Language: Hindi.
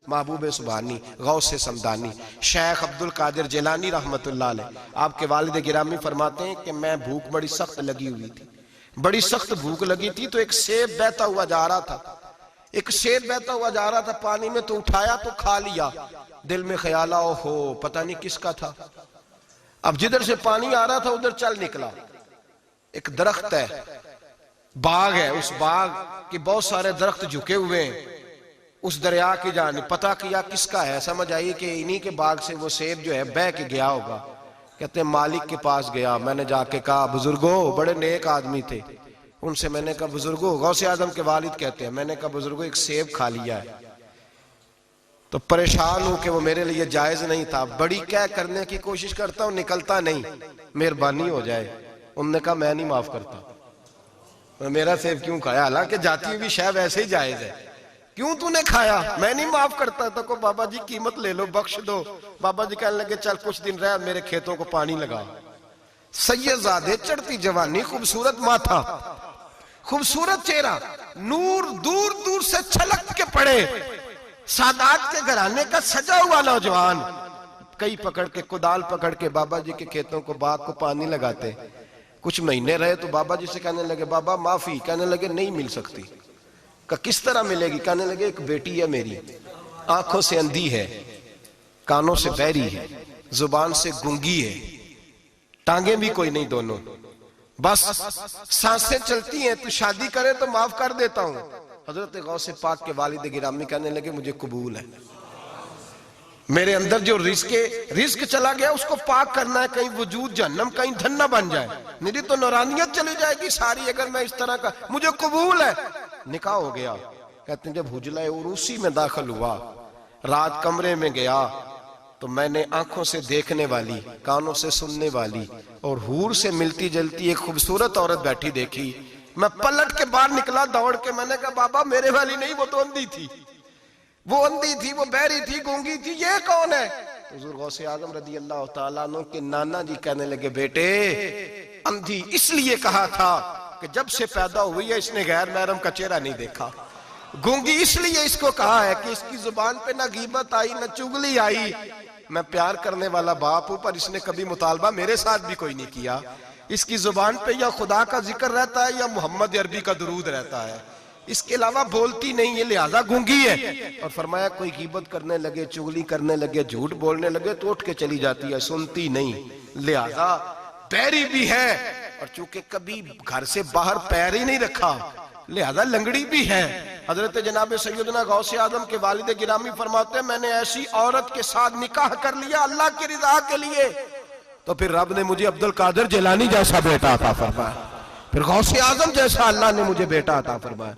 महबूब सुबहानी, गौसे समदानी, शेख अब्दुल कादिर जिलानी रहमतुल्लाह अलैह। आपके वालिद गिरामी फरमाते हैं कि मैं भूख बड़ी सख्त लगी हुई थी, बड़ी सख्त भूख लगी थी, तो एक सेब बहता हुआ जा रहा था, एक सेब बहता हुआ जा रहा था पानी में, तो उठाया तो खा लिया। दिल में ख्याल आओ हो पता नहीं किसका था। अब जिधर से पानी आ रहा था उधर चल निकला, एक दरख्त है, बाग है, उस बाग के बहुत सारे दरख्त झुके हुए हैं, उस दरिया की जानिब पता किया किसका है, समझ आई कि इन्हीं के बाग से वो सेब जो है बह के गया होगा। कहते हैं मालिक के पास गया, मैंने जाके कहा बुजुर्गो, बड़े नेक आदमी थे, उनसे मैंने कहा बुजुर्गो, गौसे आजम के वालिद कहते हैं, मैंने कहा बुजुर्गो एक सेब खा लिया है, तो परेशान हूं कि वो मेरे लिए जायज नहीं था, बड़ी क्या करने की कोशिश करता हूं, निकलता नहीं, मेहरबानी हो जाए। उन्होंने कहा मैं नहीं माफ करता, मेरा सेब क्यों खाया, हालांकि जाती हुई शय वैसे ही जायज है, क्यों तूने खाया, मैं नहीं माफ करता। तो को बाबा जी कीमत ले लो, बख्श दो। बाबा जी कहने लगे चल कुछ दिन रह, मेरे खेतों को पानी लगा। सैयदजादे, चढ़ती जवानी, खूबसूरत माथा, खूबसूरत चेहरा, नूर दूर दूर से छलक के पड़े, सादात के घराने का सजा हुआ नौजवान, कई पकड़ के, कुदाल पकड़ के बाबा जी के खेतों को, बाग को पानी लगाते। कुछ महीने रहे तो बाबा जी से कहने लगे बाबा माफी, कहने लगे नहीं मिल सकती। का किस तरह मिलेगी, कहने लगे एक बेटी है मेरी, आंखों से अंधी है, कानों से बहरी है, जुबान से गूंगी है, टांगे भी कोई नहीं दोनों, बस सांसें चलती हैं, तू शादी करे तो माफ कर देता हूं। हजरत गौसे पाक के वालिद गिरामी कहने लगे मुझे कबूल है, मेरे अंदर जो रिस्क चला गया उसको पाक करना है, कहीं वजूद जहन्नम कहीं धन्ना बन जाए, मेरी तो नौरानियत चली जाएगी सारी अगर मैं इस तरह का, मुझे कबूल है। निकाह हो गया। कहते हैं जब हुजला उरूसी में दाखिल हुआ, रात कमरे में गया तो मैंने आंखों से देखने वाली, कानों से सुनने वाली और हूर से मिलती जलती एक खूबसूरत औरत बैठी देखी। मैं पलट के बाहर निकला दौड़ के, मैंने कहा बाबा मेरे वाली नहीं, वो तो अंधी थी, वो अंधी थी, वो बहरी थी, गूंगी थी, ये कौन है? हुजूर गौसे आजम रदी अल्लाह तआला अन्हु के नाना जी कहने लगे बेटे अंधी इसलिए कहा था कि जब से पैदा हुई है इसने गैर महरम का चेहरा नहीं देखा, गूंगी इसलिए इसको कहा है कि इसकी जुबान पे ना गीबत आई ना चुगली आई। मैं प्यार करने वाला बाप हूं पर इसने कभी मुतालबा मेरे साथ भी कोई नहीं किया, इसकी जुबान पे या खुदा का जिक्र रहता है या मोहम्मद अरबी का दुरूद रहता है, इसके अलावा बोलती नहीं है, लिहाजा गूंगी है। और फरमाया कोई गीबत करने लगे, चुगली करने लगे, झूठ बोलने लगे तो उठ के चली जाती है, सुनती नहीं, लिहाजा पैरी भी है और चूंकि कभी घर से बाहर पैर ही नहीं रखा लिहाजा लंगड़ी भी है। हजरत जनाब सैयदना गौसे आजम के वालिद गिरामी फरमाते हैं मैंने ऐसी औरत के साथ निकाह कर लिया अल्लाह की रिजा के लिए, तो फिर रब ने मुझे अब्दुल कादिर जिलानी जैसा बेटा अता फरमाया, फिर गौसे आजम जैसा अल्लाह ने मुझे बेटा अता फरमाया।